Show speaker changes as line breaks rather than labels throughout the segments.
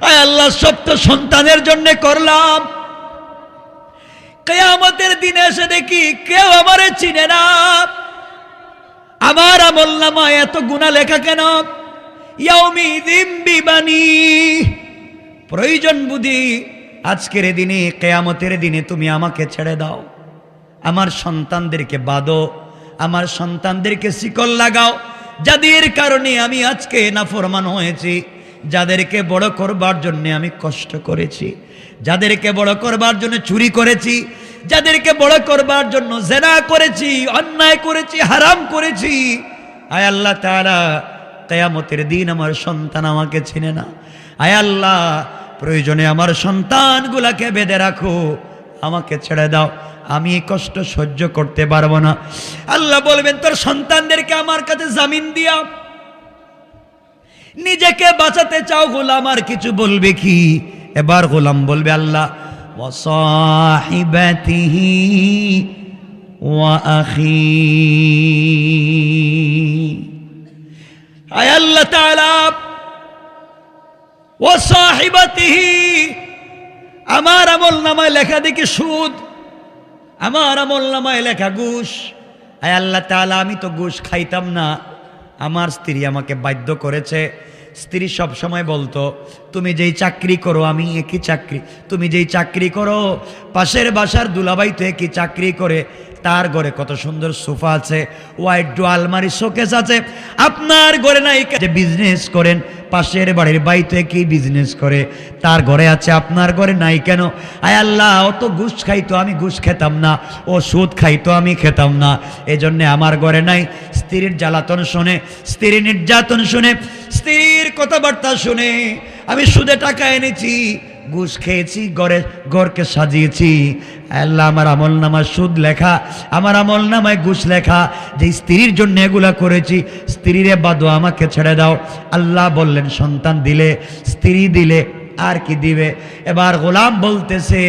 আয় আল্লাহ সব তো সন্তানের জন্য করলাম, কিয়ামতের দিনে এসে দেখি কেউ আমারে চিনে না, আমার আমলনামায় এত গুনাহ লেখা কেন? ইয়াউমিযিম বিবানি, প্রয়োজন বুঝি আজকের দিনে কিয়ামতের দিনে তুমি আমাকে ছেড়ে দাও, আমার সন্তানদেরকে বাঁধো, আমার সন্তানদেরকে শিকল লাগাও, যাদের কারণে আমি আজকে নাফরমান হয়েছি, যাদেরকে বড় করবার জন্য আমি কষ্ট করেছি, যাদেরকে বড় করবার জন্য চুরি করেছি, যাদেরকে বড় করবার জন্য জিনা করেছি, অন্যায় করেছি, হারাম করেছি। আয় আল্লাহ তাআলা, কিয়ামতের দিন আমার সন্তান আমাকে চিনে না। আয় আল্লাহ, প্রয়োজনে আমার সন্তানগুলাকে বেঁধে রাখো, আমাকে ছেড়ে দাও, আমি এই কষ্ট সহ্য করতে পারবো না। আল্লাহ বলবেন, তোর সন্তানদেরকে আমার কাছে জামিন দিয়া, নিজেকে বাঁচাতে চাও গোলাম, আর কিছু বলবে কি? এবার গোলাম বলবে, আল্লাহ ওয়া সাহিবাতিহি ওয়া আখি। আয় আল্লাহ তাআলা, ওয়া সাহিবাতিহি, আমার আমলনামায় লেখা দেখি সুদ, আমার আমলনামায় লেখা ঘুষ। আয় আল্লাহ তাআলা, আমি তো ঘুষ খাইতাম না, আমার স্ত্রী আমাকে বাধ্য করেছে। স্ত্রী সব সময় বলতো, তুমি যেই চাকরি করো আমি একই চাকরি, তুমি যেই চাকরি করো পাশের বাসার দুলাভাই তো একই চাকরি করে, তার ঘরে কত সুন্দর সোফা আছে, ওয়াইড ডো আলমারি শোকেস আছে, আপনার ঘরে নাই? যে বিজনেস করেন, পাশের বাড়ির ভাই তো একই বিজনেস করে, তার ঘরে আছে, আপনার ঘরে নাই কেন? আয় আল্লাহ, ও তো ঘুষ খাইতো, আমি ঘুষ খেতাম না, ও সুদ খাইতো, আমি খেতাম না, এজন্য আমার ঘরে নাই। স্ত্রীর জ্বালাতন শুনে, স্ত্রীর নির্যাতন শুনে, স্ত্রীর কথাবার্তা শুনে আমি সুদে টাকা এনেছি, ঘুষ খেয়েছি, ঘরকে সাজিয়েছি। আল্লাহ, আমার আমলনামায় সুদ লেখা, আমার আমলনামায় ঘুষ লেখা, যে স্ত্রীর জন্য এগুলা করেছি, স্ত্রীরে বাদো, আমাকে ছেড়ে দাও। আল্লাহ বললেন, সন্তান দিলে, স্ত্রী দিলে, আর কি দিবে? এবার গোলাম বলতেছে,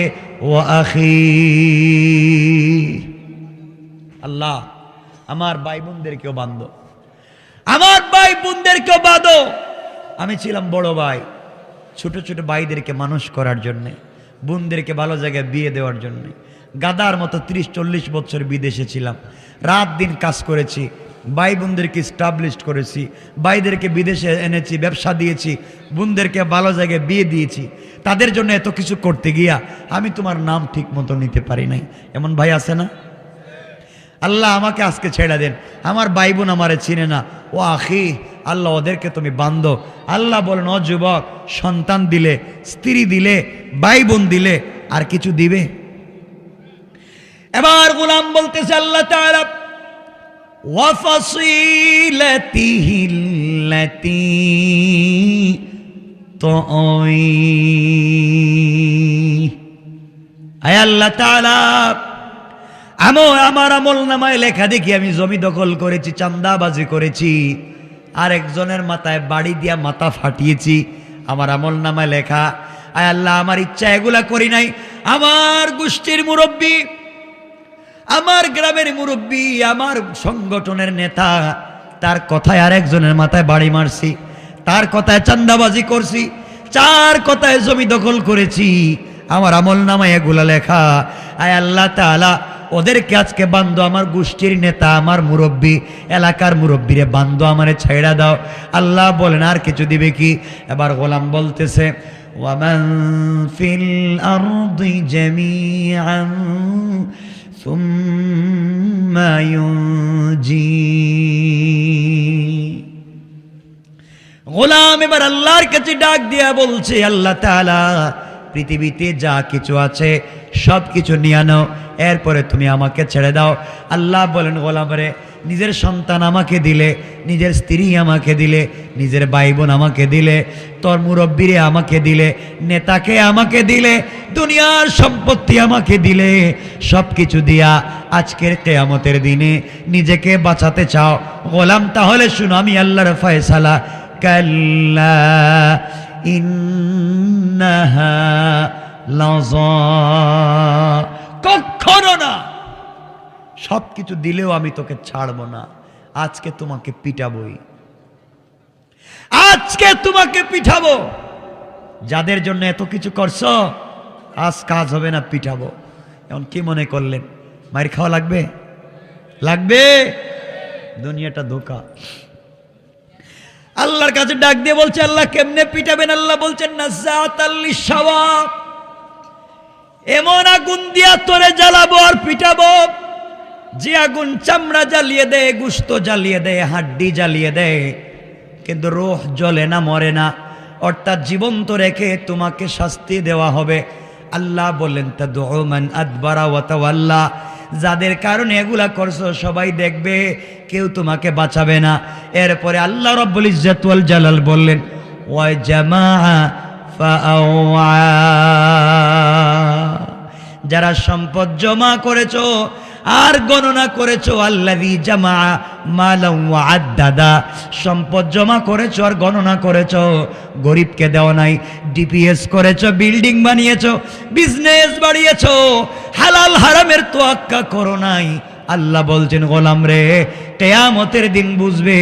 ও আখি, আল্লাহ আমার ভাই বোনদেরকেও বাঁধো, আমার ভাই বোনদেরকেও বাঁধো। আমি ছিলাম বড় ভাই, ছোট ছোট ভাইদেরকে মানুষ করার জন্যে, বোনদেরকে ভালো জায়গায় বিয়ে দেওয়ার জন্যে গাদার মতো 30-40 বছর বিদেশে ছিলাম, রাত দিন কাজ করেছি, ভাই বোনদেরকে স্টাবলিশড করেছি, ভাইদেরকে বিদেশে এনেছি, ব্যবসা দিয়েছি, বোনদেরকে ভালো জায়গায় বিয়ে দিয়েছি। তাদের জন্য এত কিছু করতে গিয়া আমি তোমার নাম ঠিক মতো নিতে পারি নাই। এমন ভাই আছে না? আল্লাহ আমাকে আজকে ছেড়ে দেন, আমার ভাই বোন আমারে চিনে না। ও আখি, আল্লাহ ওদেরকে তুমি বাঁধো। আল্লাহ বলেন, ও যুবক, সন্তান দিলে, স্ত্রী দিলে, ভাই বোন দিলে, আর কিছু দিবে? এবার গোলাম বলতেছে, আল্লাহ তাআলা, ওয়া ফাসিলাতিহিল্লাতী তুই। আয় আল্লাহ তাআলা, আমার আমলনামায় লেখা দেখি আমি জমি দখল করেছি, চাঁদাবাজি করেছি, আরেকজনের মাথায় বাড়ি দিয়া মাথা ফাটিয়েছি, আমার আমলনামায় লেখা। আয় আল্লাহ, আমার ইচ্ছা এগুলা করি নাই, আমার গোষ্ঠীর মুরব্বী, আমার গ্রামের মুরব্বী, আমার সংগঠনের নেতা, তার কথায় আরেকজনের মাথায় বাড়ি মারছি, তার কথায় চাঁদাবাজি করছি, চার কথায় জমি দখল করেছি, আমার আমলনামায় এগুলা লেখা। আয় আল্লাহ তাআলা, ওদেরকে আজকে বান্ধো, আমার গোষ্ঠীর নেতা, আমার মুরব্বী, এলাকার মুরব্বীরে বান্ধো, আমারে ছাইড়া দাও। আল্লাহ বলেন, আর কিছু দিবে কি? এবার গোলাম বলতেছে, ওয়ামান ফিল আরদি জামিআন সুম্মা ইউনজি। গোলাম এবার আল্লাহর কাছে ডাক দিয়া বলছে, আল্লাহ তাআলা, পৃথিবীতে যা কিছু আছে সব কিছু নিয়ে নাও, এরপরে তুমি আমাকে ছেড়ে দাও। আল্লাহ বলেন, গোলামরে, নিজের সন্তান আমাকে দিলে, নিজের স্ত্রী আমাকে দিলে, নিজের ভাই বোন আমাকে দিলে, তোর মুরব্বীরে আমাকে দিলে, নেতাকে আমাকে দিলে, দুনিয়ার সম্পত্তি আমাকে দিলে, সব কিছু দিয়া আজকের কিয়ামতের দিনে নিজেকে বাঁচাতে চাও গোলাম? তাহলে শুনো, আমি আল্লাহর ফয়সালা, কাল্লা ইন্নাহা লাযা, কখনো না, সব কিছু দিলেও আমি তোকে ছাড়বো না, আজকে তোমাকে পিটাবই, আজকে তোমাকে পিটাবো। যাদের জন্য এত কিছু করছো, আজ কাজ হবে না, পিটাবো। এখন কি মনে করলেন মার খাওয়া লাগবে? লাগবে। দুনিয়াটা ধোঁকা। আল্লাহর কাছে ডাক দিয়ে বলছে, আল্লাহ কেমনে পিটাবেন? আল্লাহ বলছেন নাযাতাল লিশাওয়া, এমন আগুন দিয়া তোরে জ্বালাবো আর পিটাবো যে আগুন চামড়া জ্বালিয়ে দেয়, গোশত জ্বালিয়ে দেয়, হাড্ডি জ্বালিয়ে দেয়, কিন্তু রূহ জ্বলে না, মরে না। অর্থাৎ জীবন্ত রেখে তোমাকে শাস্তি দেওয়া হবে। আল্লাহ বললেন তাদউ মান আদবারা ওয়া তাওয়াল্লা, যাদের কারণে এগুলা করছো সবাই দেখবে, কেউ তোমাকে বাঁচাবে না। এরপরে আল্লাহ রাব্বুল ইজ্জত ওয়াল জালাল বললেন ওয়া জামাআ ফাআওয়া, যারা সম্পদ জমা করেছো আর গণনা করেছো, আল্লাযী জামা মালান ওয়া আদ্দাদা, সম্পদ জমা করেছো আর গণনা করেছো, গরিবকে দেওয়া নাই, ডিপিএস করেছো, বিল্ডিং বানিয়েছো, বিজনেস বাড়িয়েছো, হালাল হারামের তোয়াক্কা করো নাই। আল্লাহ বলছেন গোলাম রে, কিয়ামতের দিন বুঝবে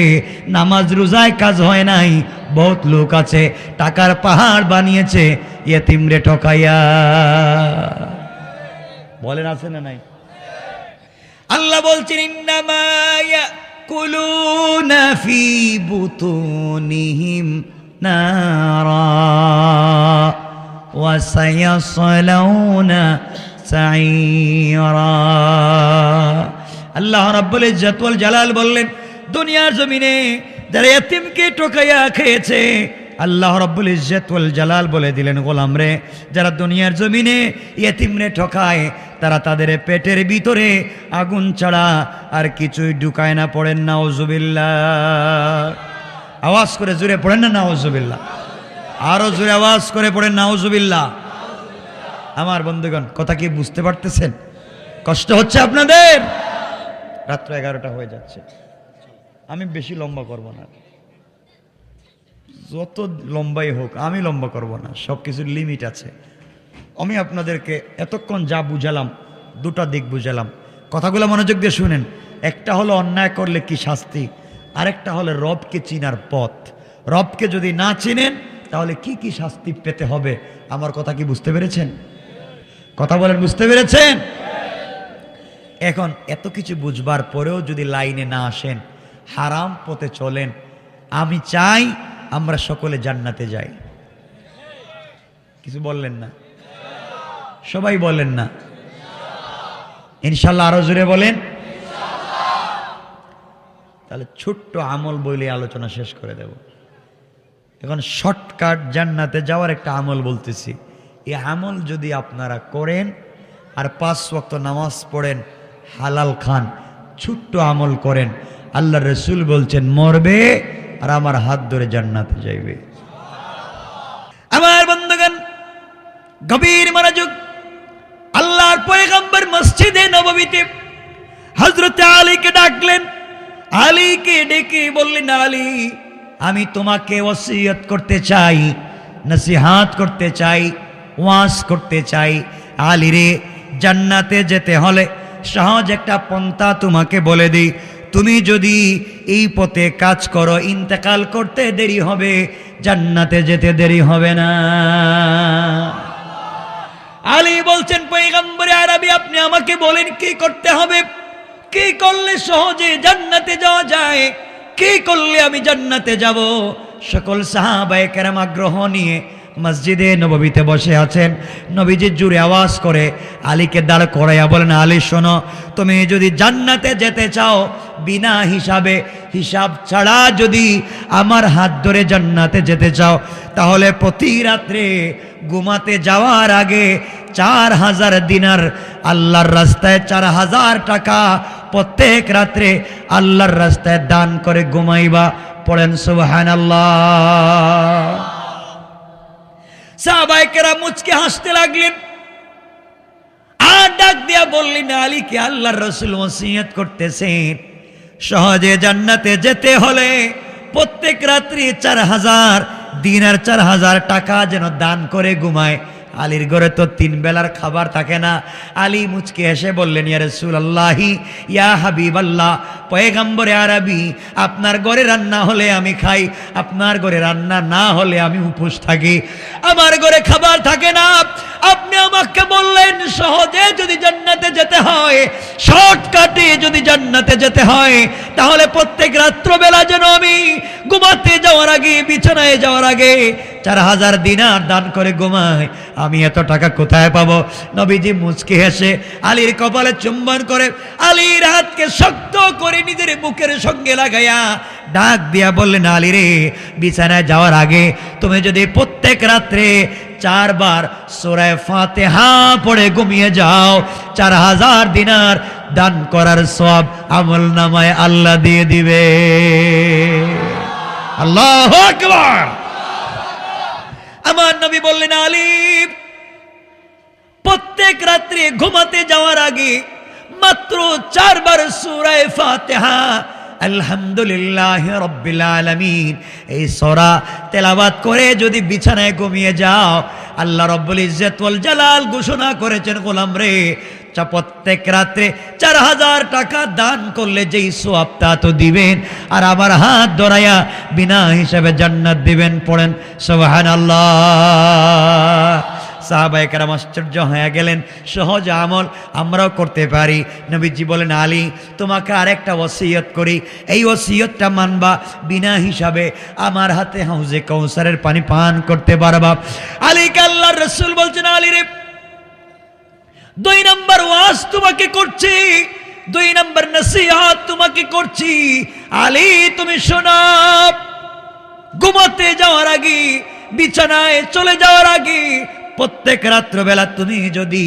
নামাজ রোজায় কাজ হয় নাই। বহুত লোক আছে টাকার পাহাড় বানিয়েছে ইয়েতিম রে ঠকাইয়া। বলেন আছে না নাই? আল্লাহ বলছেন ইন্নামা ইয়াকুলুনা ফি বুতুনিহিম নারা ওয়া সায়াসলাউনা সাইরা। আল্লাহ রাব্বুল ইজ্জত ওয়াল জালাল বললেন, দুনিয়ার জমিনে যারা ইয়েতিমকে ঠকাইয়া খেয়েছে, আল্লাহ রাব্বুল ইজ্জত ওয়াল জালাল বলে দিলেন গোলাম রে, যারা দুনিয়ার জমিনে ইয়েতিমরে ঠকায় তারা তাদের পেটের ভিতরে আগুন ছাড়া আর কিছুই ঢুকায় না। পড়েন নাউজুবিল্লাহ। আওয়াজ করে জোরে পড়েন না নাউজুবিল্লাহ। আরো জোরে আওয়াজ করে পড়েন নাউজুবিল্লাহ। আমার বন্ধুগণ, কথা কি বুঝতে পারতেছেন? কষ্ট হচ্ছে আপনাদের? রাত্র 11টা হয়ে যাচ্ছে, আমি বেশি লম্বা করব না। যত লম্বাই হোক আমি লম্বা করব না, সব কিছুর লিমিট আছে। আমি আপনাদেরকে এতক্ষণ যা বুঝালাম, দুটা দিক বুঝালাম, কথাগুলো মনোযোগ দিয়ে শুনেন। একটা হলো অন্যায় করলে কি শাস্তি, আরেকটা হলো রবকে চিনার পথ। রবকে যদি না চিনেন তাহলে কি কি শাস্তি পেতে হবে। আমার কথা কি বুঝতে পেরেছেন? কথা বলেন, বুঝতে পেরেছেন? এখন এত কিছু বুঝবার পরেও যদি লাইনে না আসেন, হারাম পথে চলেন, আমি চাই আমরা সকলে জান্নাতে যাই। কিছু বললেন না? সবাই বলেন না ইনশাআল্লাহ? আরো জোরে বলেন। তাহলে ছোট্ট আমল বলে আলোচনা শেষ করে দেব। এখন শর্টকাট জান্নাতে যাওয়ার একটা আমল বলতেছি। এই আমল যদি আপনারা করেন আর 5 ওয়াক্ত নামাজ পড়েন, হালাল খান, ছোট্ট আমল করেন, আল্লাহ রসুল বলছেন মরবে আর আমার হাত ধরে জান্নাতে যাইবে। আমার বন্ধুগণ, গভীর মনোযোগ। আল্লাহর পয়গম্বর মসজিদে নববীতে হযরত আলীকে ডাকলেন। আলীকে ডেকে বললেন, আলী, আমি তোমাকে ওসিয়ত করতে চাই, নসিহত করতে চাই, ওয়াজ করতে চাই। আলী রে, জান্নাতে যেতে হলে সহজ একটা পন্থা তোমাকে বলে দিই। তুমি যদি এই পথে কাজ করো, ইন্তেকাল করতে দেরি হবে, জান্নাতে যেতে দেরি হবে না। আলী বলছেন, পয়গম্বরে আরবি, আপনি আমাকে বলেন কি করতে হবে, কি করলে সহজে জান্নাতে যাওয়া যায়, কি করলে আমি জান্নাতে যাব। সকল সাহাবায়ে কেরাম আগ্রহ নিয়ে মসজিদে নববীতে বসে আছেন। নবীজি জোরে আওয়াজ করে আলীকে দাঁড় করাইয়া বলেন, আলী শোনো, তুমি যদি জান্নাতে যেতে চাও, বিনা হিসাবে, হিসাব ছাড়া যদি আমার হাত ধরে জান্নাতে যেতে চাও, তাহলে প্রতি রাত্রে ঘুমাতে যাওয়ার আগে 4000 দিনার আল্লাহর রাস্তায়, 4000 টাকা প্রত্যেক রাত্রে আল্লাহর রাস্তায় দান করে ঘুমাইবা। পড়েন সুবহানাল্লাহ। সাহাবায়ে কেরাম মুচকে হাসতে লাগলেন আর ডাক দিয়া বললেন, আলীকে আল্লাহর রাসূল ওসিয়ত করতেছেন, সহজে জান্নাতে যেতে হলে প্রত্যেক রাত্রি 4000 দিনার, 4000 টাকা যেন দান করে ঘুমায়। আলীর ঘরে তো 3 বেলার খাবার থাকে না। আলী মুচকে এসে বললেন, ইয়া রাসূলুল্লাহি ইয়া হাবিবাল্লাহ, পয়গম্বরে আরবি, আপনার ঘরে রান্না হলে আমি খাই, আপনার ঘরে রান্না না হলে আমি উপোস থাকি। আমার ঘরে খাবার থাকে না, আপনি আমাকে বললেন সহজে যদি জান্নাতে যেতে হয়, শর্টকাটে যদি জান্নাতে যেতে হয়, তাহলে প্রত্যেক রাত্রবেলা যেন আমি ঘুমাতে যাওয়ার আগে, বিছানায় যাওয়ার আগে 4000 দিনার দান করে ঘুমাই। আমি এত টাকা কোথায় পাবো? নবীজি মুচকি হেসে আলীর কপালে চুম্বন করে আলীর হাতকে শক্ত করে নিজের বুকের সঙ্গে লাগাইয়া ডাক দিয়া বললেন, আলী রে, বিছানায় যাওয়ার আগে তুমি যদি প্রত্যেক রাত্রে 4 বার সূরা ফাতিহা পড়ে ঘুমিয়ে যাও, 4000 দিনার দান করার সওয়াব আমলনামায় আল্লাহ দিয়ে দিবে। আল্লাহু আকবার। আমার নবী বললেন, আলী, প্রত্যেক রাত্রে ঘুমাতে যাওয়ার আগে মাত্র 4 বার সূরা ফাতিহা আলহামদুলিল্লাহি রাব্বিল আলামিন এই সূরা তেলাওয়াত করে যদি বিছানায় ঘুমিয়ে যাও, আল্লাহ রাব্বুল ইজ্জত ওয়াল জালাল ঘোষণা করেছেন, গোলাম রে, প্রত্যেক রাত্রে 4000 টাকা দান করলে যেই সওয়াবটা তো দিবেন, আর আমার হাত ধরাইয়া বিনা হিসাবে জান্নাত দিবেন। পড়েন সুবহানাল্লাহ। সাহাবায়ে কেরাম আশ্চর্য হয়ে গেলেন, সহজ আমল আমরাও করতে পারি। নবীজি বলেন, আলী, তোমাকে আরেকটা ওসিয়ত করি, এই ওসিয়তটা মানবা, বিনা হিসাবে আমার হাতে হাউজে কাউসারের পানি পান করতে পারবা। আলীকে আল্লাহর রাসূল বলছেন, আলী রে, 2 নম্বর ওয়াজ তোমাকে করছি, 2 নম্বর নসিহত তোমাকে করছি। আলী, তুমি শোনো, ঘুমাতে যাওয়ার আগে, বিছানায় চলে যাওয়ার আগে প্রত্যেক রাত্রবেলা তুমি যদি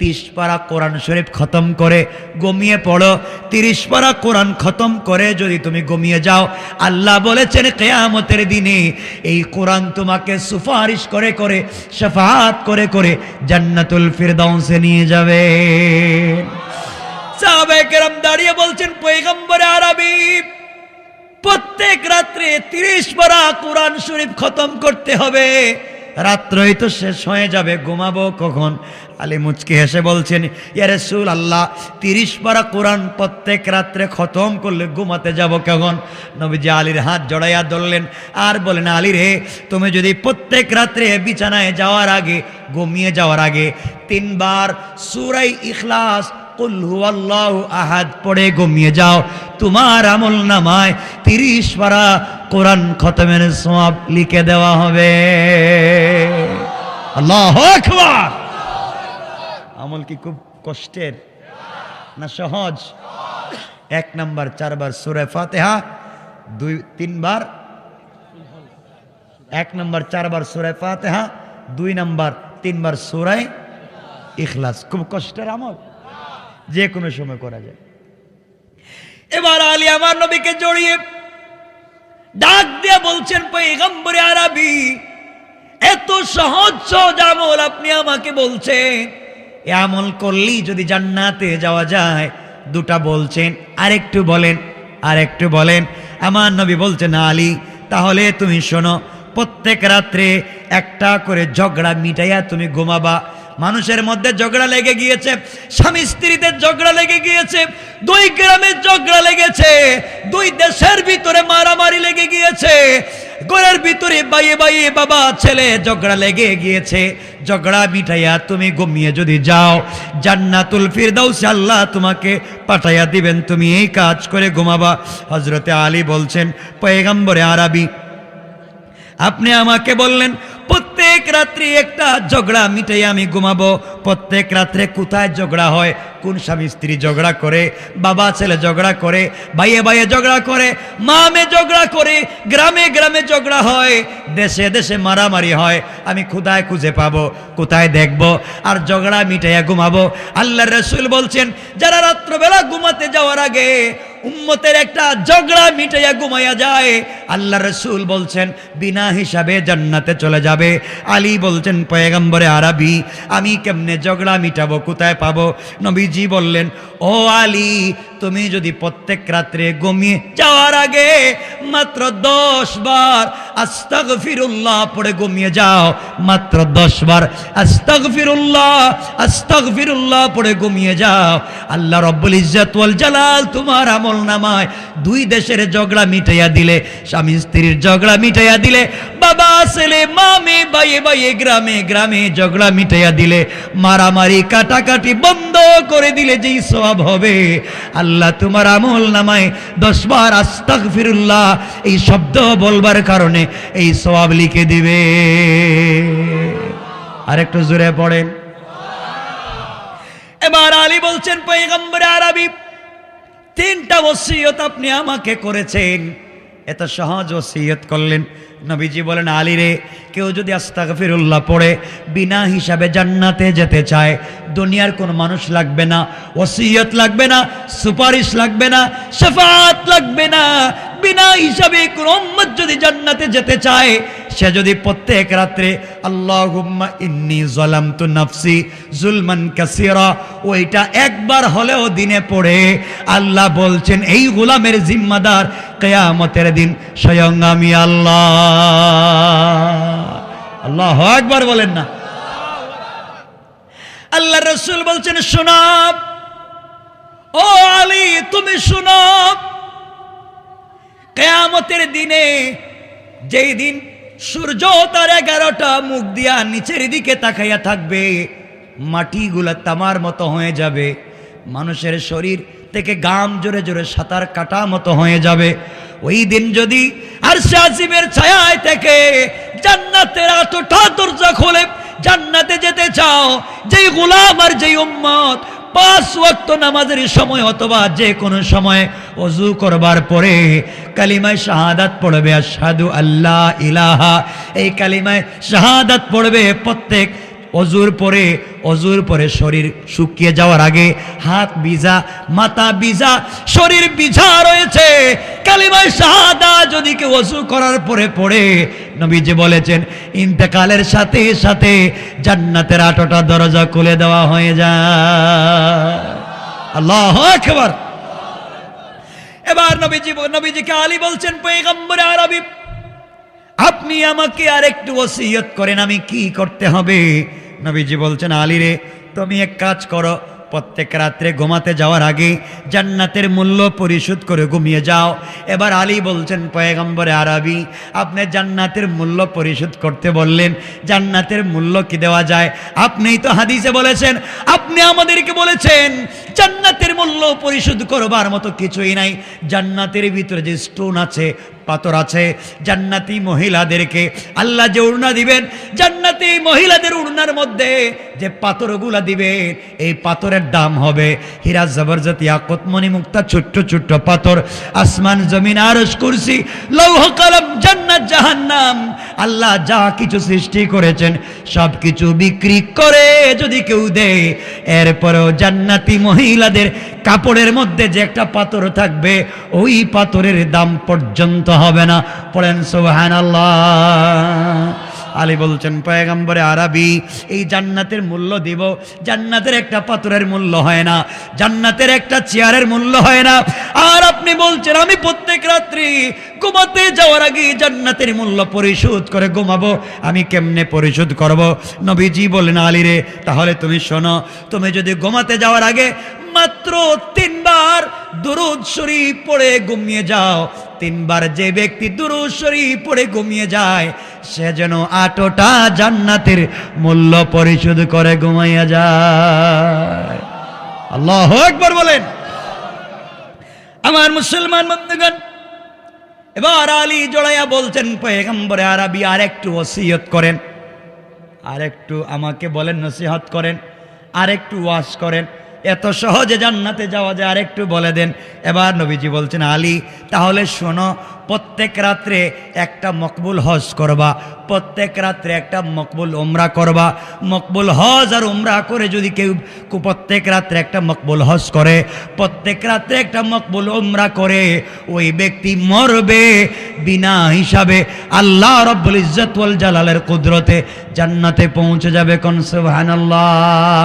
30 পারা কোরআন শরীফ খতম করে ঘুমিয়ে পড়ো, 30 পারা কোরআন খতম করে যদি তুমি ঘুমিয়ে যাও, আল্লাহ বলেছেন কিয়ামতের দিনে এই কোরআন তোমাকে সুপারিশ করে করে, শাফাআত করে করে জান্নাতুল ফিরদাউসে নিয়ে যাবে। সাহাবায়ে কেরাম দাঁড়িয়ে বলছেন, পয়গম্বরে আরবি, প্রত্যেক রাত্রে 30 পারা কোরআন শরীফ খতম করতে হবে, রাত্রই তো শেষ হয়ে যাবে, ঘুমাবো কখন? আলী মুচকি হেসে বলছেন, ইয়া রাসূলুল্লাহ, 30 পারা কোরআন প্রত্যেক রাত্রে খতম করলে ঘুমাতে যাব কখন? নবীজি আলীর হাত জড়াইয়া ধরলেন আর বলেন, আলী রে, তুমি যদি প্রত্যেক রাত্রে বিছানায় যাওয়ার আগে, ঘুমিয়ে যাওয়ার আগে 3 বার সূরা ইখলাস কুল হুয়াল্লাহু আহাদ পড়ে ঘুমিয়ে যাও, তোমার আমলনামায় 30 পারা কোরআন খতমের সওয়াব লিখে দেওয়া হবে। আল্লাহু আকবার। আমল কি খুব কষ্টের না সহজ? 1 নাম্বার 4 বার সূরা ফাতিহা, 3 বার, 1 নাম্বার 4 বার সূরা ফাতিহা, 2 নাম্বার 3 বার সূরা ইখলাস। খুব কষ্টের আমল, যে কোনো সময় করা যায়। এবার আলী আমার নবীকে জড়িয়ে ডাক দিয়ে বলছেন, পয়গম্বরে আরবি, এত সহজ সহজ আমল আপনি আমাকে বলছেন, এ আমল করলেই যদি জান্নাতে যাওয়া যায়, 2টা বলছেন, আরেকটু বলেন, আরেকটু বলেন। আমার নবী বলছেন, আলী, তাহলে তুমি শোনো, প্রত্যেক রাত্রে একটা করে ঝগড়া মিটাইয়া তুমি ঘুমাবা। মানুষের মধ্যে ঝগড়া লেগে গিয়েছে, স্বামী স্ত্রীতে ঝগড়া লেগে গিয়েছে, 2 গ্রামের ঝগড়া লেগেছে, 2 দেশের ভিতরে মারামারি লেগে গিয়েছে, ঘরের ভিতরে বাইয়ে বাইয়ে বাবা ছেলে ঝগড়া লেগে গিয়েছে। ঝগড়া মিটাইয়া তুমি ঘুমিয়ে যদি যাও, জান্নাতুল ফিরদাউসে আল্লাহ তোমাকে পাঠাইয়া দিবেন, তুমি এই কাজ করে ঘুমাবা। হযরতে আলী বলছেন, পয়গম্বরে আরবি, আপনি আমাকে বললেন প্রত্যেক রাত্রি একটা ঝগড়া মিটাই আমি ঘুমাবো। প্রত্যেক রাত্রে কোথায় ঝগড়া হয়? কোন স্বামী স্ত্রী ঝগড়া করে, বাবা ছেলে ঝগড়া করে, ভাইয়ে ভাইয়ে ঝগড়া করে, মা মেয়ে ঝগড়া করে, গ্রামে গ্রামে ঝগড়া হয়, দেশে দেশে মারামারি হয়। আমি কোথায় খুঁজে পাবো, কোথায় দেখবো? আর ঝগড়া মিটাইয়া ঘুমাবো। আল্লাহর রাসূল বলছেন, যারা রাত্রবেলা ঘুমাতে যাওয়ার আগে উম্মতের একটা ঝগড়া মিটাইয়া ঘুমাইয়া যায়, আল্লাহর রাসূল বলছেন বিনা হিসাবে জান্নাতে চলে যাবে। আলী বলছেন, পয়গম্বরে আরবি, আমি কেমনে ঝগড়া মিটাবো, কোথায় পাবো? নবীজি বললেন, ও আলী, তুমি যদি প্রত্যেক রাত্রে ঘুমিয়ে যাওয়ার আগে মাত্র 10 বার আস্তাগফিরুল্লাহ পড়ে ঘুমিয়ে যাও, মাত্র 10 বার আস্তাগফিরুল্লাহ আস্তাগফিরুল্লাহ পড়ে ঘুমিয়ে যাও, আল্লাহ রব্বুল ইজ্জত ওয়াল জালাল তোমার আমলনামায় 2 দেশের ঝগড়া মিটাইয়া দিলে, স্বামী স্ত্রীর ঝগড়া মিটাইয়া দিলে, বাবা ছেলে মামে ভাইয়ে ভাইয়ে গ্রামে গ্রামে ঝগড়া মিটাইয়া দিলে, মারামারি কাটাকাটি বন্ধ করে দিলে যেই সওয়াব হবে, আল্লাহ তোমার আমলনামায় 10 বার আস্তাগফিরুল্লাহ এই শব্দ বলবার কারণে এই সওয়াব লিখে দিবে। আরেকটু জোরে পড়েন। এবার আলী বলছেন, পয়গম্বর আরবি 3টা ওসিয়ত আপনি আমাকে করেছেন। এত সহজ ওসিয়ত করলেন। নবীজি বলেন, আলী রে, কেউ যদি আস্তাগফিরুল্লাহ পড়ে বিনা হিসাবে জান্নাতে যেতে চায়, দুনিয়ার কোনো মানুষ লাগবে না, ওসিয়ত লাগবে না, সুপারিশ লাগবে না, শাফাআত লাগবে না, বিনা হিসাবে কোন উম্মত যদি জান্নাতে যেতে চায়, সে যদি প্রত্যেক রাত্রে আল্লাহুম্মা ইন্নী যালামতু নাফসি যুলমান কাসীরা ওইটা একবার হলেও দিনে পড়ে, আল্লাহ বলছেন এই গোলামের জিম্মাদার কিয়ামতের দিন স্বয়ং আমি আল্লাহ। আল্লাহু আকবার বলেন না। আল্লাহ রাসূল বলছেন, শোনো ও আলী, তুমি শোনো, কিয়ামতের দিনে যেই দিন সূর্য তার 11টা মুখ দিয়া নিচের দিকে তাকাইয়া থাকবে, মাটিগুলা তামার মতো হয়ে যাবে, মানুষের শরীর থেকে গাম জোরে জোরে সাঁতার কাটা মতো হয়ে যাবে। ওই দিন যদি আরশে আজিমের ছায়ায় থেকে জান্নাতের 8টা দরজা খোলে, জান্নাতে যেতে চাও, যেই গোলাম আর যেই উম্মত 5 ওয়াক্ত নামাজের সময় অথবা যে কোনো সময় ওযু করবার পরে কালিমায়ে শাহাদাত পড়বে, আশহাদু আল্লা ইলাহা, এই কালিমায়ে শাহাদাত পড়বে প্রত্যেক অজুর পরে শরীর শুকিয়ে যাওয়ার আগে হাত ভিজা, মাথা ভিজা, শরীর ভিজা রয়েছে, কালিমায়ে শাহাদাত যদি কেউ ওযু করার পরে পড়ে, নবীজি বলেছেন ইন্তেকালের সাথে সাথে জান্নাতের 8টা দরজা খুলে দেওয়া হয়ে যায়। আল্লাহু আকবার। এবার নবীজিকে আলী বলছেন, পয়গম্বর আরবি আপনি আমাকে আরেকটু ওসিয়ত করেন, আমি কি করতে হবে? নবীজি বলছেন, আলী রে, তুমি এক কাজ করো, প্রত্যেক রাত্রে ঘুমাতে যাওয়ার আগে জান্নাতের মূল্য পরিশোধ করে ঘুমিয়ে যাও। এবার আলী বলছেন, পয়গম্বর আরবি আপনি জান্নাতের মূল্য পরিশোধ করতে বললেন, জান্নাতের মূল্য কি দেওয়া যায়? আপনিই তো হাদিসে বলেছেন, আপনি আমাদেরকে বলেছেন জান্নাতের মূল্য পরিশোধ করবার মতো কিছুই নাই। জান্নাতের ভিতরে যে স্টোন আছে, পাথর আছে, জান্নাতি মহিলাদেরকে আল্লাহ যে উড়না দিবেন, জান্নাতি মহিলাদের উড়নার মধ্যে যে পাথরগুলা দিবেন, এই পাথরের দাম হবে হীরা জবরজত ইয়াকুত মণি মুক্তা, ছোট্ট ছোট্ট পাথর, আসমান জমিন আরশ কুরসি লৌহ কলম জান্নাত জাহান্নাম, আল্লাহ যা কিছু সৃষ্টি করেছেন সব কিছু বিক্রি করে যদি কেউ দেয়, এরপরেও জান্নাতি মহিলাদের কাপড়ের মধ্যে যে একটা পাথর থাকবে, ওই পাথরের দাম পর্যন্ত হবে না। পড়েন সুবহানাল্লাহ। আলী বলছেন, পয়গম্বরে আরবি এই জান্নাতের মূল্য দিব, জান্নাতের একটা পাথরের মূল্য হয় না, জান্নাতের একটা চেয়ারের মূল্য হয় না। আর আপনি বলছেন আমি প্রত্যেক রাত্রি ঘুমাতে যাওয়ার আগে জান্নাতের মূল্য পরিশোধ করে ঘুমাবো, আমি কেমনে পরিশোধ করব? নবীজি বলেন, আলী রে, তাহলে তুমি শোনো, তুমি যদি ঘুমাতে যাওয়ার আগে মাত্র 3 বার দুরূদ শরীফ পড়ে ঘুমিয়ে যাও, 3 বার যে ব্যক্তি দুরূদ শরীফ পড়ে ঘুমিয়ে যায়, সে যেন 8টা জান্নাতের মূল্য পরিশোধ করে ঘুমাইয়া যায়। আল্লাহু আকবার বলেন। আমার মুসলমান বন্ধুগণ, এবার আলী জড়াইয়া বলছেন, পয়গম্বরে আরবি আরেকটু ওসিয়ত করেন, আরেকটু আমাকে বলেন, নসিহত করেন, আরেকটু ওয়াজ করেন, এত সহজে জান্নাতে যাওয়া যায়, আরেকটু বলে দেন। এবার নবীজি বলছেন, আলী তাহলে শোনো, প্রত্যেক রাত্রে একটা মকবুল হজ করবা, প্রত্যেক রাত্রে একটা মকবুল উমরা করবা। মকবুল হজ আর উমরা করে যদি কেউ প্রত্যেক রাত্রে একটা মকবুল হজ করে, প্রত্যেক রাত্রে একটা মকবুল উমরা করে, ওই ব্যক্তি মরবে বিনা হিসাবে আল্লাহ রাব্বুল ইজ্জত ওয়াল জালালের কুদরতে জান্নাতে পৌঁছে যাবে। কোন সুবহানাল্লাহ।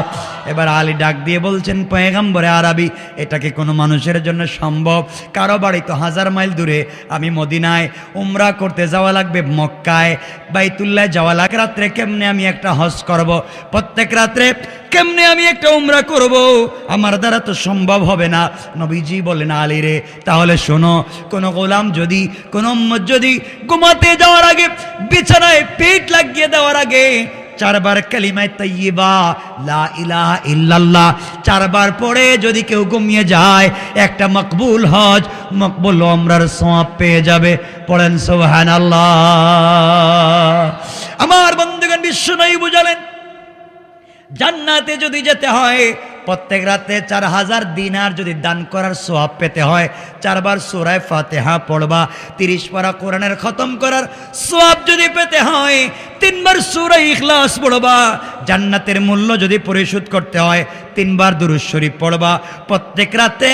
এবার আলী ডাক দিয়ে বলছেন, পয়গম্বরে আরবি, এটা কি কোনো মানুষের জন্য সম্ভব? কারো বাড়ি তো 1000 মাইল দূরে, আমি মদিনায় উমরা করতে যাওয়া লাগবে, মক্কায় বাইতুল্লাহ যাওয়া লাগে, রাত্রে কেমনে আমি একটা হজ করব? প্রত্যেক রাত্রে কেমনে আমি একটা উমরা করব? আমার দ্বারা তো সম্ভব হবে না। নবীজি বলেন, আলী রে, তাহলে শোনো, কোনো গোলাম যদি, কোনো উম্মত যদি ঘুমাতে যাওয়ার আগে, বিছানায় পেট লাগিয়ে দেওয়ার আগে 4 বার কালিমায়ে তাইয়্যিবা লা ইলাহা ইল্লাল্লাহ 4 বার পড়ে যদি কেউ ঘুমিয়ে যায়, একটা মকবুল হজ, মকবুল উমরার সওয়াব পেয়ে যাবে। পড়েন সুবহানাল্লাহ। আমার বন্ধুগণ, বিশ্বনবী বুঝালেন, জান্নাতে যদি যেতে হয়, প্রত্যেক রাতে 4000 দিনার যদি দান করার সওয়াব পেতে হয়, 4 বার সূরা ফাতিহা পড়বা, 30 পারা কোরআনের খতম করার সওয়াব যদি পেতে হয়, 3 বার সূরা ইখলাস পড়বা, জান্নাতের মূল্য যদি পরিশোধ করতে হয়, 3 বার দুরূদ শরীফ পড়বা, প্রত্যেক রাতে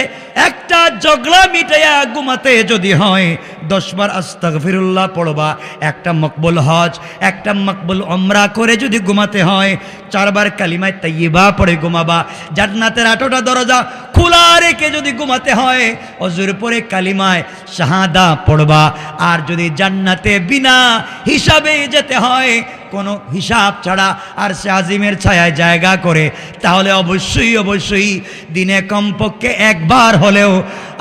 একটা ঝগড়া মিটাইয়া ঘুমাতে যদি হয়, 10 বার আস্তাগফিরুল্লাহ পড়বা, একটা মকবুল হজ, একটা মকবুল উমরা করে যদি ঘুমাতে হয়, 4 বার কালিমায়ে তাইয়্যিবা পড়ে ঘুমাবা, জান্নাতের 8টা দরজা খোলা রেখে যদি ঘুমাতে হয়, অজুর পরে কালিমায়ে শাহাদা পড়বা। আর যদি জান্নাতে বিনা হিসাবে যেতে হয়, কোনো হিসাব ছাড়া আর সে আজিমের ছায়ায় জায়গা করে, তাহলে অবশ্যই অবশ্যই দিনে কমপক্ষে 1 বার হলেও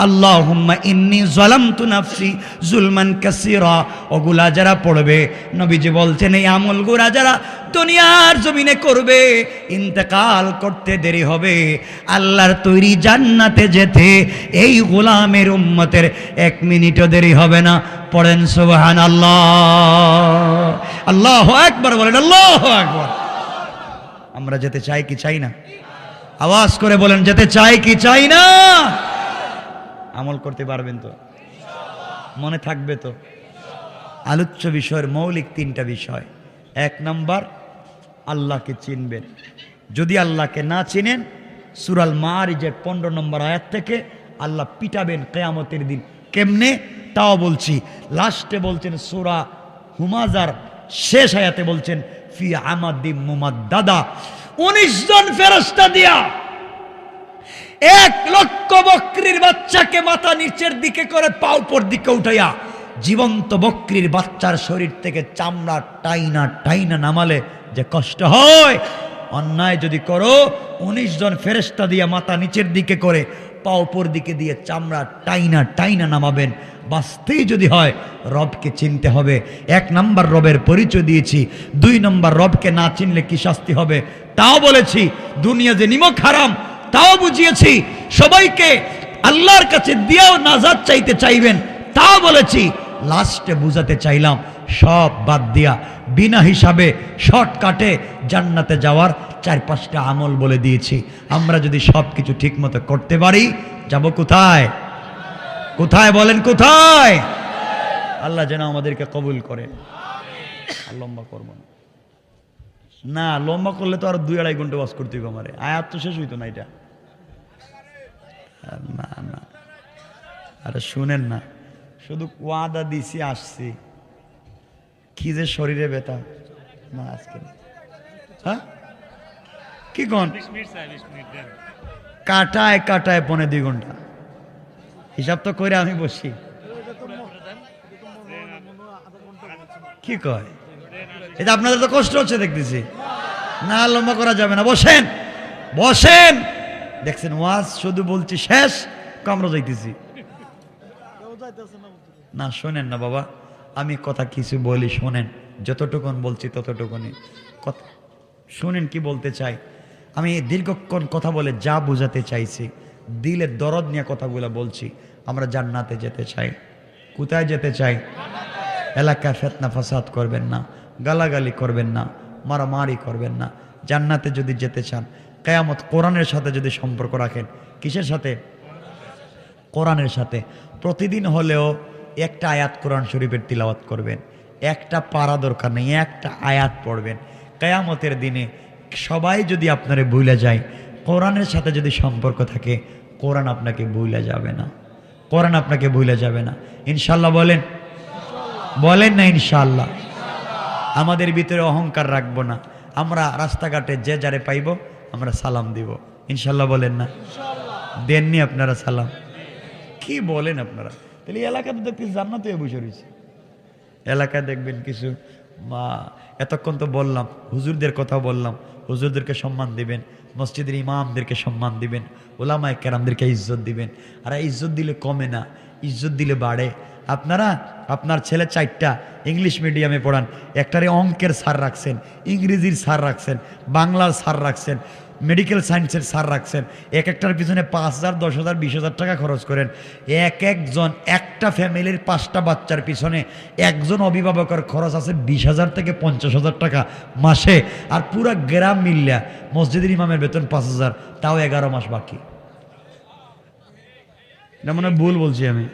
আল্লাহুম্মা ইন্নী যালামতু নাফসি জুলমান কাসীরা ওগুলা যারা পড়বে, নবীজি বলছেন এই আমলগুলা যারা দুনিয়ার জমিনে করবে, ইন্তেকাল করতে দেরি হবে, আল্লাহর তৈরি জান্নাতে যেতে এই গোলামের উম্মতের 1 মিনিটও দেরি হবে না। পড়েন সুবহানাল্লাহ। আল্লাহু আকবার বলেন, আল্লাহু আকবার। আমরা যেতে চাই কি চাই না? আওয়াজ করে বলেন, যেতে চাই কি চাই না? আমল করতে পারবেন তো? মনে থাকবে তো? আলোচ্য বিষয়ের মৌলিক 3টা বিষয়। 1 নাম্বার, আল্লাহকে চিনবেন। যদি আল্লাহকে না চিনেন, সূরাল মারিজের 15 নম্বর আয়াত থেকে আল্লাহ পিটাবেন কিয়ামতের দিন। কেমনে তাও বলছি। লাস্টে বলছেন সূরা হুমাজার শেষ আয়াতে বলছেন ফি আমাদিম মুমাদ্দাদা, 19 জন ফেরেশতা দিয়া 1 লক্ষ বকরির বাচ্চাকে মাথা নিচের দিকে করে পা উপর দিকে উঠাইয়া, জীবন্ত বকরির বাচ্চার শরীর থেকে চামড়া টাইনা টাইনা নামালে যে কষ্ট হয়, অন্যায় যদি করো 19 জন ফেরেশতা দিয়া মাথা নিচের দিকে করে পা উপর দিকে দিয়ে চামড়া টাইনা টাইনা নামাবেন। বাঁচতেই যদি হয় রবকে চিনতে হবে। 1 নাম্বার রবের পরিচয় দিয়েছি। 2 নাম্বার রবকে না চিনলে কি শাস্তি হবে তাও বলেছি। দুনিয়া যে নিমক হারাম তাও বুঝিয়েছি। সবাইকে আল্লাহর কাছে দিয়েও নাজাত চাইতে চাইবেন তাও বলেছি। লাস্টে বুঝাতে চাইলাম, সব বাদ দিয়া বিনা হিসাবে শর্টকাটে জান্নাতে যাওয়ার 4-5টা আমল বলে দিয়েছি। আমরা যদি সব কিছু ঠিক মতো করতে পারি, যাব কোথায়? কোথায় বলেন, কোথায়? আল্লাহ যেন আমাদেরকে কবুল করে। আর লম্বা করব না, লম্বা করলে তো আর 2-2.5 ঘন্টা ওয়াজ করতে হবে আমারে। আয়াত তো শেষ হইতো না এটা। না না, আরে শুনেন না, শুধু ওয়াদা দিছি, আসছি। কি যে শরীরে ব্যথা না আজকে। হ্যাঁ কি কোন কাটায় কাটায় 1.5-2 ঘন্টা হিসাব তো করে আমি বসি। কি কয় এটা? আপনাদের তো কষ্ট হচ্ছে দেখতেছি। না, লম্বা করা যাবে না। বসেন বসেন। দেখছেন ওয়াজ শুধু বলছি শেষ, কামড় যাইতেছি না। শোনেন না বাবা, আমি কথা কিছু বলি, শোনেন। যতটুকুন বলছি ততটুকুনই কথা শোনেন। কি বলতে চাই আমি, দীর্ঘক্ষণ কথা বলে যা বোঝাতে চাইছি, দিলের দরদ নিয়ে কথাগুলো বলছি। আমরা জান্নাতে যেতে চাই। কোথায় যেতে চাই? এলাকায় ফিতনা ফাসাদ করবেন না, গালাগালি করবেন না, মারামারি করবেন না। জান্নাতে যদি যেতে চান, কিয়ামত কোরআনের সাথে যদি সম্পর্ক রাখেন। কিসের সাথে? কোরআনের সাথে। প্রতিদিন হলেও একটা আয়াত কোরআন শরীফের তিলাওয়াত করবেন। একটা পারা দরকার নেই, একটা আয়াত পড়বেন। কিয়ামতের দিনে সবাই যদি আপনারে ভুলে যায়, কোরআনের সাথে যদি সম্পর্ক থাকে, কোরআন আপনাকে ভুলে যাবে না। কোরআন আপনাকে ভুলে যাবে না। ইনশাল্লাহ বলেন, বলেন না ইনশাল্লাহ। আমাদের ভিতরে অহংকার রাখবো না। আমরা রাস্তাঘাটে যে যারে পাইব আমরা সালাম দিব ইনশাল্লাহ, বলেন না? দেননি আপনারা সালাম? কি বলেন আপনারা? তাহলে এলাকাতে দেখতে জান্নাত হয়ে বসে রয়েছে। এলাকায় দেখবেন কিছু মা, এতক্ষণ তো বললাম হুজুরদের কথা বললাম, হুজুরদেরকে সম্মান দিবেন, মসজিদের ইমামদেরকে সম্মান দিবেন, ওলামায়ে কেরামদেরকে ইজ্জত দিবেন। আর ইজ্জত দিলে কমে না, ইজ্জত দিলে বাড়ে। আপনারা আপনার ছেলে 4টা ইংলিশ মিডিয়ামে পড়ান, একটারে অঙ্কের স্যার রাখছেন, ইংরেজির স্যার রাখছেন, বাংলার স্যার রাখছেন, মেডিকেল সায়েন্সের স্যার রাখছেন, এক একটার পিছনে 5,000, 10,000, 20,000 টাকা খরচ করেন। একজন একটা ফ্যামিলির 5টা বাচ্চার পিছনে একজন অভিভাবকের খরচ আছে 20,000 থেকে 50,000 টাকা মাসে। আর পুরা গ্রাম মিল্লা মসজিদের ইমামের বেতন 5,000, তাও 11 মাস বাকি। এটা মনে হয় ভুল বলছি আমি?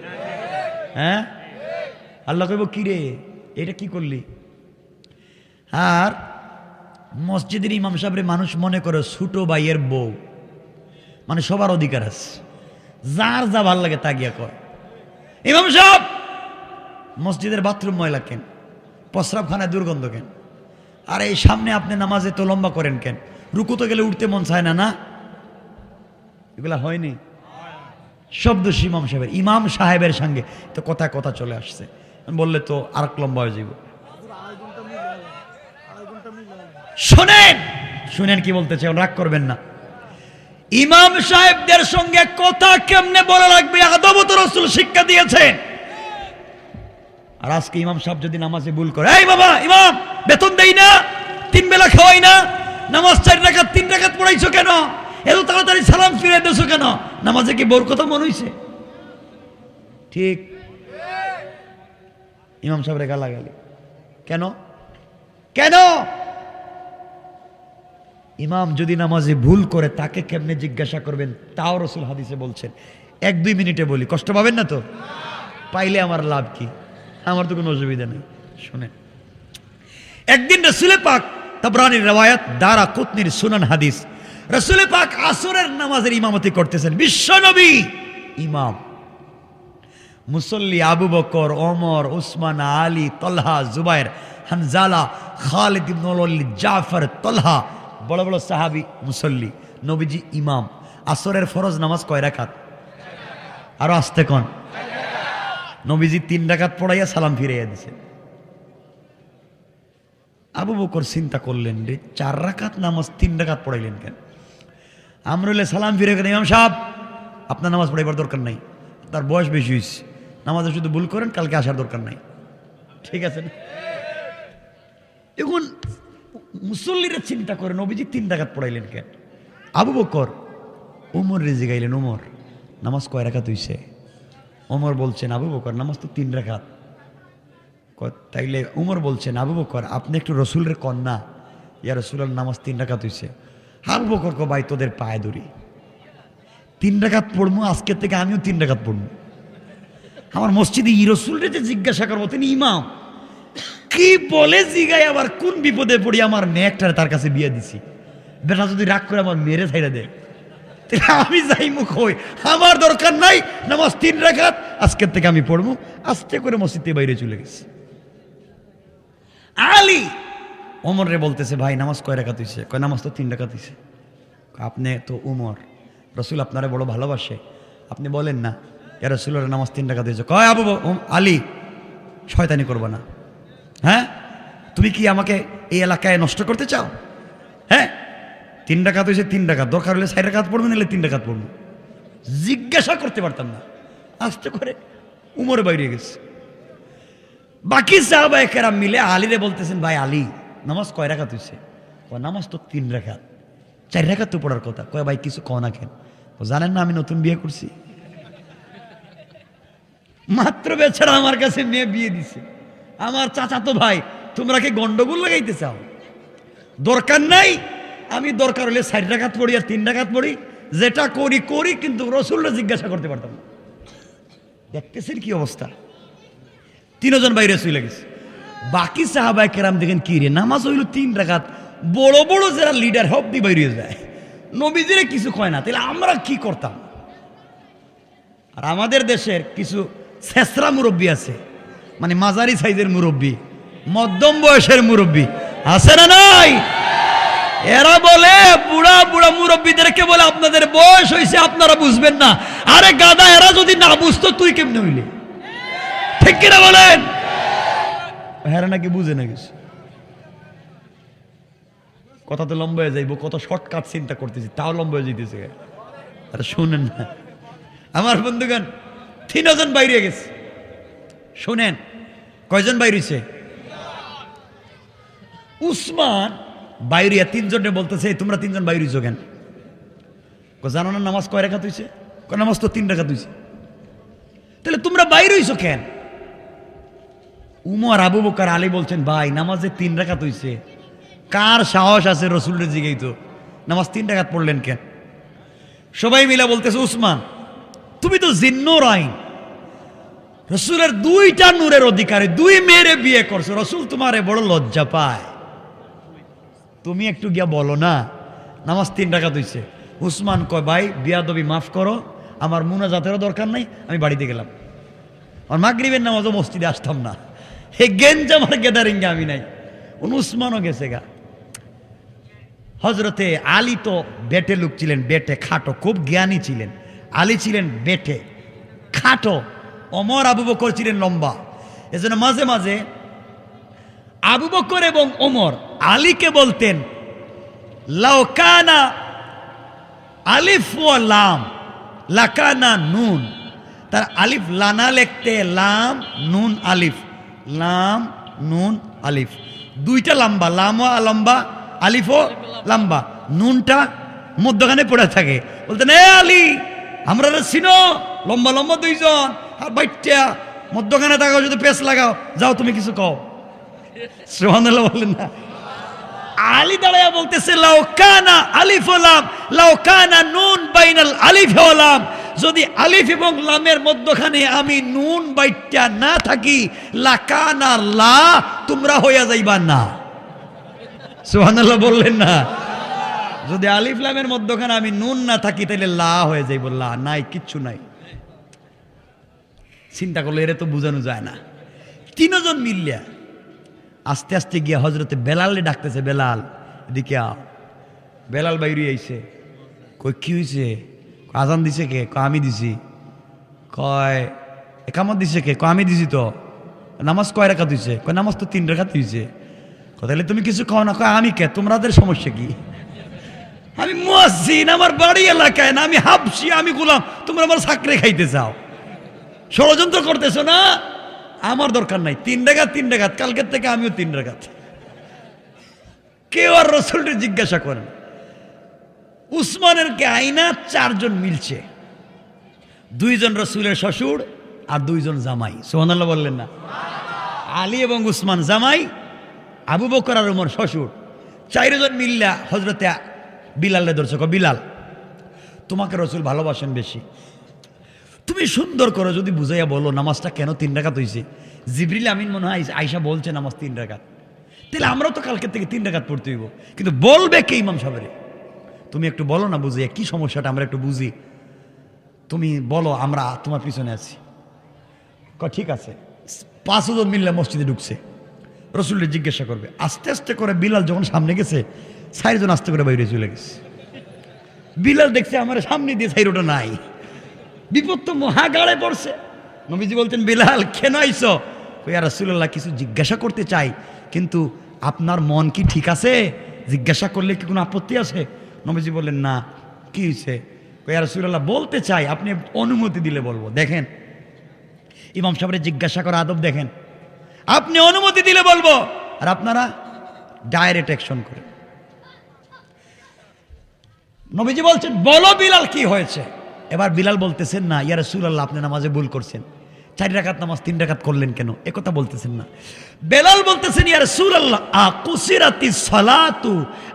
হ্যাঁ, আল্লাহ কইব কি রে এটা কি করলি? আর মসজিদের ইমাম সাহেবের মানুষ মনে করে ছোট ভাইয়ের বউ, মানে সবার অধিকার আছে, যার যা ভাল লাগে তা গিয়া কর। ইমাম সাহেব মসজিদের বাথরুম ময়লা কেন, প্রস্রাবখানায় দুর্গন্ধ কেন, আর এই সামনে আপনি নামাজে তো লম্বা করেন কেন, রুকুতে গেলে উঠতে মন চায় না, না এগুলা হয়নি? শব্দ ইমাম সাহেবের সঙ্গে তো কথায় কথা চলে আসছে, বললে তো আর লম্বা হয়ে যাব। শুনেন শুনেন কি বলতে চাই, রাগ করবেন না। ইমাম সাহেবদের সঙ্গে কথা কেমনে বলা লাগবে আদব তো রাসূল শিক্ষা দিয়েছেন। আর আজকে ইমাম সাহেব যদি নামাজে ভুল করে, এই বাবা ইমাম বেতন দেই না, 3 বেলা খাওয়াই না, নামাজ 4 রাকাত 3 রাকাত পড়াইছো কেন, এত তাড়াতাড়ি সালাম ফিরে দিছো কেন, নামাজে কি বোর কথা মনে হইছে? ঠিক ইমাম সাহেবের গালাগালি কেন? কেন? ইমাম যদি নামাজে ভুল করে তাকে কেমনে জিজ্ঞাসা করবেন, তাও রাসূল হাদিসে বলছেন। 1-2 মিনিটে বলি, কষ্ট পাবেন না তো? পাইলে আমার লাভ কি, আমার তো কোনো অসুবিধা নেই। শুনেন, একদিন রাসূল পাক, তাবরানীর রওয়ায়াত, দারাকুতনির সুনান হাদিস, রাসূল পাক আসরের নামাজের ইমামতি করতেছেন, বিশ্ব নবী ইমাম, মুসল্লি আবু বকর, ওমর, উসমান, আলী, তলহা, জুবাইর, হানজালা, খালিদ ইবনে ওয়ালিদ, জাফর, তলহা, বড় বড় সাহাবী মুসল্লি, নবীজি ইমাম। আসরের ফরজ নামাজ কয় রাকাত? আরো আসতে কোন? নবীজি 3 রাকাত পড়াইয়া সালাম ফিরাইয়া দিছে। আবু বকর চিন্তা করলেন, রে 4 রাকাত নামাজ 3 রাকাত পড়াইলেন কেন? আমরা হলে সালাম ফিরে গেলেন, ইমাম সাহেব আপনার নামাজ পড়াইবার দরকার নাই, তার বয়স বেশি হয়েছে, নামাজে শুধু ভুল করেন, কালকে আসার দরকার নাই, ঠিক আছে না? এখন মুসল্লিরা চিন্তা করে নবীজি 3 রাকাত পড়াইলেন কেন? আবু বকর ওমর রেজে গাইলেন, ওমর নামাজ কয় রাকাত হইছে? ওমর বলছেন, আবু বকর নামাজ তো 3 রাকাত। তাইলে উমর বলছেন, আবু বকর আপনি একটু রসুলের কন্যা, ইয়া রসুলের নামাজ 3 রাকাত হইছে। আবু বকর কো ভাই তোদের পায়ে ধরি, 3 রাকাত পড়বো, আজকের থেকে আমিও 3 রাকাত পড়বো। আমার মসজিদে ই রসুলরে যে জিজ্ঞাসা করবো, তিনি ইমাম, কি বলে জিগাই, আবার কোন বিপদে পড়ি, আমার মেয়েটারে তার কাছে বিয়ে দিছি, বেটা যদি রাগ করে আমার মেরে ছাইড়া দেয়, তাহলে আমি যাই মুখ হই, আমার দরকার নাই, নামাজ 3 রাকাত আজকের থেকে আমি পড়বো। আস্তে করে মসজিদ থেকে বাইরে চলে গেছে। আলী ওমর রে বলতেছে, ভাই নামাজ কয় রাকাত হইছে? কয় নামাজ তো 3 রাকাত হইছে। আপনি তো উমর, রসুল আপনারে বড় ভালোবাসে, আপনি বলেন না ইয়া রাসূলুল্লাহ নামাজ 3 রাকাত হইছে। কয় আবু আলী শয়তানি করবা না, হ্যাঁ তুমি কি আমাকে এই এলাকায় নষ্ট করতে চাও? হ্যাঁ 3 রাকাত হইছে, 3 রাকাত, দরকার হলে 4 রাকাত পড়বেন, নাহলে 3 রাকাত পড়বেন। জিজ্ঞাসা করতে পারতাম না, আস্তে করে উমর বাইরে গেছে। বাকি সাহাবায়ে কেরাম মিলে আলীরে বলতেছেন, ভাই আলী নামাজ কয় রাকাত হইছে? কয় নামাজ তো 3 রাকাত, 4 রাকাত তো পড়ার কথা। কয় ভাই কিছু কও না কেন? জানেন না আমি নতুন বিয়ে করছি, মাত্র বেচারা আমার কাছে মেয়ে বিয়ে দিছে, আমার চাচা তো ভাই, তোমরা কি গন্ডগোল লাগাইতে চাও? দরকার নাই, আমি দরকার হলে 4 রাকাত পড়ি আর 3 রাকাত পড়ি, যেটা করি করি, কিন্তু রসুলরা জিজ্ঞাসা করতে পারতাম না। দেখতেছেন কি অবস্থা? 3 জন বাইরে চলে গেছে। বাকি সাহাবায়ে কেরাম দেখেন, কি রে নামাজ হইল 3 রাকাত, বড় বড় যারা লিডার হব দি বাইরে যায়, নবীজিরে কিছু কয় না, তাহলে আমরা কি করতাম? আর আমাদের দেশের কিছু ছেসরা মুরব্বী আছে, মানে মাঝারি সাইজের মুরব্বী, মধ্যম বয়সের মুরব্বী আছে না নাই? এরা বলে বুড়া বুড়া মুরব্বীদেরকে বলে আপনাদের বয়স হয়েছে, আপনারা বুঝবেন না। আরে গাদা, এরা যদি না বুঝতো তুই কেমনে হইলে? ঠিক কিনা বলেন? হ্যাঁ নাকি বুঝে না কিছু? কথা তো লম্বা হয়ে যাইব, কত শর্টকাট চিন্তা করতেছি, তাও লম্বা হয়ে যেতেছে। আরে শুনেন না আমার বন্ধুগণ, 3 জন বাইরে গেছে। শুনেন কয়জন বাইরেছে? উসমান বাইরিয়া 3 জনে বলতেছে, তোমরা 3 জন বাইরেছ কেন? জানো না নামাজ কয় রাকাত হইছে? নামাজ তো 3 রাকাত হইছে। তাহলে তোমরা বাইরে হইছো কেন? উমর, আবু বকর, আলী বলছেন, ভাই নামাজে 3 রাকাত হইছে, কার সাহস আছে রসুলের জিগাই তো নামাজ 3 রাকাত পড়লেন কেন? সবাই মিলা বলতেছে, উসমান তুমি তো জিন্নুর আইন, রসুলের 2টা নূরের অধিকারী, 2 মেয়েরে বিয়ে করছো, রসুল তোমারে বড় লজ্জা পায়, তুমি একটু গিয়া বলো না নামাজ 3 রাকাত হইছে। উসমান কয়, ভাই বিয়াদবি মাফ করো, আমার মুনাজাতেরও দরকার নাই, আমি বাড়িতে গেলাম, আর মাগরিবের নামাজও মসজিদে আসতাম না, হে গেঞ্জ আমার গেদারিঙ্গে আমি নাই। উসমানও গেছে গা। হজরতে আলী তো বেটে লোক ছিলেন, বেটে খাটো, খুব জ্ঞানী ছিলেন। আলী ছিলেন বেটে খাটো, ওমর আবু বকর ছিলেন লম্বা। এজন্য মাঝে মাঝে আবু বকর এবং ওমর আলীকে বলতেন, লাউকানা আলিফ ওয়া লাম লাকানা নুন। তার আলিফ লানা লিখতে লাম নুন আলিফ, লাম নুন আলিফ, 2টা লম্বা, লামও লম্বা আলিফও লম্বা, নুনটা মধ্যখানে পড়ে থাকে। বলতেন, এ আলী আমরা চিনো, লম্বা লম্বা 2 জন, আর বাইটা মধ্যখানে থাকাও, যদি পেছ লাগাও, যাও তুমি কিছু কও। সুবহানাল্লাহ বলেন না? আলী দাঁড়ায়া বলতেছে, লাউকানা আলিফ ওয়া লাম লাউকানা নুন বাইনাল আলিফ ওয়া লাম, যদি আলিফ এবং লামের মধ্যখানে আমি নুন বাইটা না থাকি, লাকানা লা, তোমরা হইয়া যাইবা না। সুবহানাল্লাহ বললেন না? যদি আলিফ লামের মধ্যখানে আমি নুন না থাকি, তাহলে লা হয়ে যাইব, লা নাই, কিচ্ছু নাই। চিন্তা করলে এরা তো বোঝানো যায় না। 3 জন মিললিয়া আস্তে আস্তে গিয়া হজরতে বেলালে ডাকতেছে, বেলাল এদিকে আও। বেলাল বাইরে আইছে, কই কি হয়েছে? আজান দিছে কে? আমি দিছি। কয় একামত দিছে কে? আমি দিছি। তো নামাজ কয় রাকাত হইছে? নামাজ তো 3 রাকাত হইছে। তাহলে তুমি কিছু কও না? আমি কে? তোমাদের সমস্যা কি? আমি মুয়াজ্জিন, আমার বাড়ি এলাকায় না, আমি হাবশি, আমি গোলাম, তোমরা আমার সাকরে খাইতে চাও, ষড়যন্ত্র করতেছো না? আমার দরকার নাই, 3 রাকাত 3 রাকাত, কালকের থেকে আমিও 3 রাকাত। কেউ আর রসুলকে জিজ্ঞাসা করেন। উসমানের কে আইনা 4 জন মিলছে, 2 জন রসুলের শ্বশুর আর 2 জন জামাই। সুবহানাল্লাহ বললেন না? আলী এবং উসমান জামাই, আবু বকর আর ওমর শ্বশুর। 4 জন মিল্লা হজরতে বিলালে ধরছে, বিলাল তোমাকে রসুল ভালোবাসেন বেশি, তুমি সুন্দর করো যদি বুঝাইয়া বলো নামাজটা কেন 3 রাকাত হইছে। জিবরিল আমিন মনে হয় আয়েশা বলছে নামাজ 3 রাকাত, তাহলে আমরাও তো কালকে থেকে 3 রাকাত পড়তে হইব। কিন্তু বলবে কে? ইমাম সাহেবের। তুমি একটু বলো না, বুঝিয়ে কি সমস্যাটা আমরা একটু বুঝি, তুমি বলো, আমরা তোমার পিছনে আছি। ঠিক আছে। 5 জন মিল্লা মসজিদে ঢুকছে, রসুলের জিজ্ঞাসা করবে। আস্তে আস্তে করে বিলাল যখন সামনে গেছে, 4 জন আস্তে করে বাইরে চলে গেছে। বিলাল দেখছে আমার সামনে দিয়ে সাইরোটা নাই, বিপদ তো মহাগাড়ে পড়ছে। নবীজি বলতেন, বিলাল কেন আইছো? ইয়া রাসূলুল্লাহ, কিছু জিজ্ঞাসা করতে চাই, কিন্তু আপনার মন কি ঠিক আছে? জিজ্ঞাসা করলে কি কোনো আপত্তি আছে? নবীজি বললেন, না। কি হয়েছে? ইয়া রাসূলুল্লাহ, বলতে চাই, আপনি অনুমতি দিলে বলবো। দেখেন ইমাম সাহেবের জিজ্ঞাসা করা আদব দেখেন, আপনি অনুমতি দিলে বলবো, আর আপনারা ডাইরেক্ট অ্যাকশন করেন। নবীজি বলছেন, বলো বিলাল কি হয়েছে? এবার বিলাল বলতেছেন, না ইয়া রাসূলুল্লাহ, আপনি নামাজে ভুল করছেন, 4 রাকাত নামাজ 3 রাকাত করলেন কেন? একথা বলতেছেন না। বেলাল বলতেছেন, ইয়া রাসূলুল্লাহ, আকুসিরাতিস সালাতু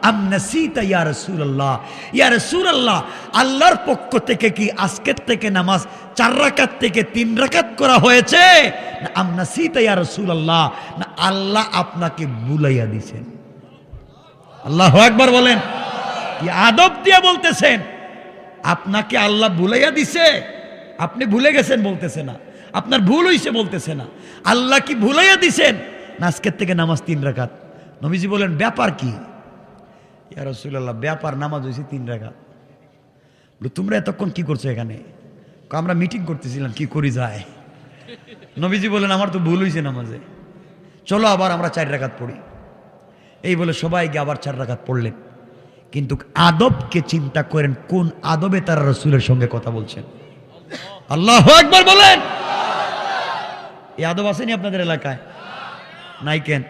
আম নাসিতা ইয়া রাসূলুল্লাহ, ইয়া রাসূলুল্লাহ, আল্লাহর পক্ষ থেকে কি আজকের থেকে নামাজ 4 রাকাত থেকে 3 রাকাত করা হয়েছে, না আম নাসিতা ইয়া রাসূলুল্লাহ, না আল্লাহ আপনাকে ভুলাইয়া দিয়েছেন? আল্লাহু আকবার বলেন। কি আদব দিয়ে বলতেছেন, আপনাকে আল্লাহ ভুলাইয়া দিছে, আপনি ভুলে গেছেন বলতেছে না, আপনার ভুল হইছে বলতেছে না, আল্লাহ কি ভুলাইয়া দিছেন না আজকের থেকে নামাজ 3 রাকাত? নবীজি বলেন, ব্যাপার কি? ইয়া রাসূলুল্লাহ, ব্যাপার নামাজ হয়েছে 3 রাকাত। তোমরা এতক্ষণ কি করছো এখানে? আমরা মিটিং করতেছিলাম কি করি যায়। নবীজি বলেন, আমার তো ভুল হয়েছে নামাজে, চলো আবার আমরা 4 রাকাত পড়ি। এই বলে সবাই গিয়ে আবার 4 রাকাত পড়লেন। কিন্তু আদবকে চিন্তা করেন, কোন আদবে তারা রাসূলের সঙ্গে কথা বলছেন। আল্লাহু আকবার বলেন। এই আদব আসেনি আপনাদের এলাকায়? নাই কেন?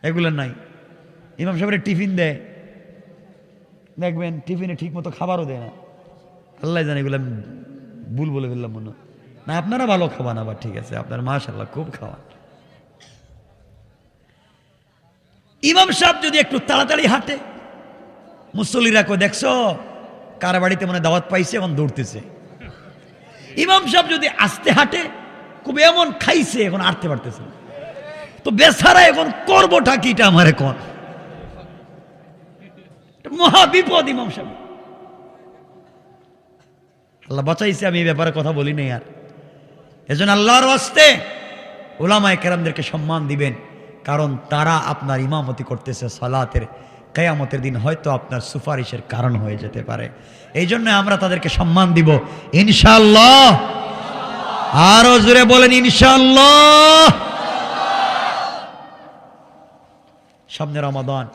এগুলো নাই। ইমাম সাহেবের টিফিন দেয়, দেখবেন টিফিনে ঠিক মতো খাবারও দেয় না। আল্লাহ জানে, এগুলো আমি ভুল বলে ফেললাম মনে না। আপনারা ভালো খাওয়ান আবার, ঠিক আছে, আপনার মাশাআল্লাহ খুব খাওয়ান। ইমাম সাহেব যদি একটু তাড়াতাড়ি হাঁটে, মুসল্লিরা কো দেখছো কার বাড়িতে মনে দাওয়াত পাইছে, এখন দৌড়তেছে। ইমাম সাহেব যদি আস্তে হাঁটে, খুব এমন খাইছে এখন হাঁটতে পারতেছে না। তো বেচারা এখন করবোটা কিটা আমার এখন মহা বিপদ ইমাম সাহেব। আল্লাহ বাঁচাইছে, আমি এই ব্যাপারে কথা বলি নাই আর। এজন্য আল্লাহর ওয়াস্তে উলামায়ে কেরামদেরকে সম্মান দিবেন, কারণ তারা আপনার ইমামতি করতেছে সালাতের। কিয়ামতের দিন হয়তো আপনার সুপারিশের কারণ হয়ে যেতে পারে। এই জন্য আমরা তাদেরকে সম্মান দিব ইনশাআল্লাহ। আরো জোরে বলেন ইনশাআল্লাহ। সামনে রমাদান,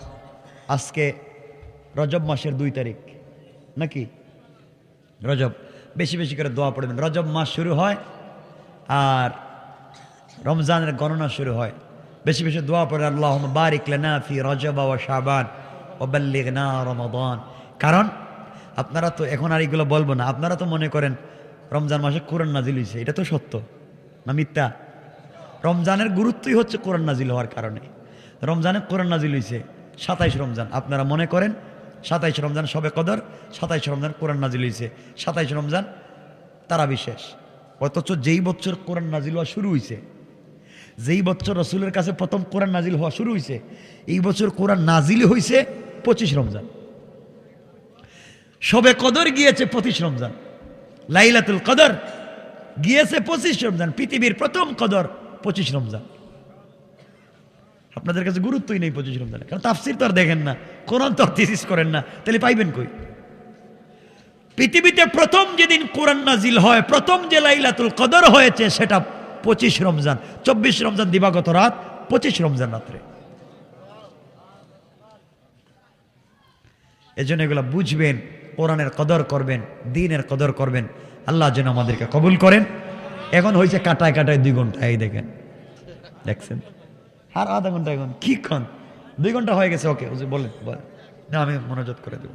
আজকে রজব মাসের 2 তারিখ নাকি? রজব, বেশি বেশি করে দোয়া পড়বেন। রজব মাস শুরু হয় আর রমজানের গণনা শুরু হয়। বেশি বেশি দোয়া পড়ে, আল্লাহুম্মা বারিক লানা ফি রজব ওয়া শাবান ওয়া বাল্লিগনা রমাদান। কারণ আপনারা তো এখন আর এগুলো বলবো না। আপনারা তো মনে করেন রমজান মাসে কোরআন নাজিল হয়েছে, এটা তো সত্য না মিথ্যা? রমজানের গুরুত্বই হচ্ছে কোরআন নাজিল হওয়ার কারণে। রমজানে কোরআন নাজিল হয়েছে 27 রমজান। আপনারা মনে করেন 27 রমজান শবে কদর, 27 রমজান কোরআন নাজিল হয়েছে, 27 রমজান তারা বিশেষ। অথচ যেই বছর কোরআন নাজিল হওয়া শুরু হয়েছে, যেই বছর রসুলের কাছে প্রথম কোরআন নাজিল হওয়া শুরু হয়েছে, এই বছর কোরআন নাজিল হয়েছে 25 রমজান। শবে কদর গিয়েছে 25 রমজান, লাইলাতুল কদর গিয়েছে 25 রমজান। পৃথিবীর প্রথম কদর 25 রমজান। আপনাদের কাছে গুরুত্বই নেই 25 রমজানে, কারণ তাফসির তো আর দেখেন না, কোরআন তো থিসিস করেন না, তাহলে পাইবেন কই? পৃথিবীতে প্রথম যেদিন কোরআন নাজিল হয়, প্রথম যে লাইলাতুল কদর হয়েছে, সেটা 25 রমজান। 24 রমজান দিবাগত রাত, 25 রমজান রাত্রে। এজন্য এগুলো বুঝবেন, কোরআনের কদর করবেন, দ্বীনের কদর করবেন। আল্লাহ যেন আমাদেরকে কবুল করেন। এখন হয়েছে কাটায় কাটায় 2 ঘন্টা, এই দেখেন, দেখছেন, আর আধা ঘন্টা, এখন কি ক্ষণ 2 ঘন্টা হয়ে গেছে। ওকে বলেন, না আমি মনোযোগ করে দেব।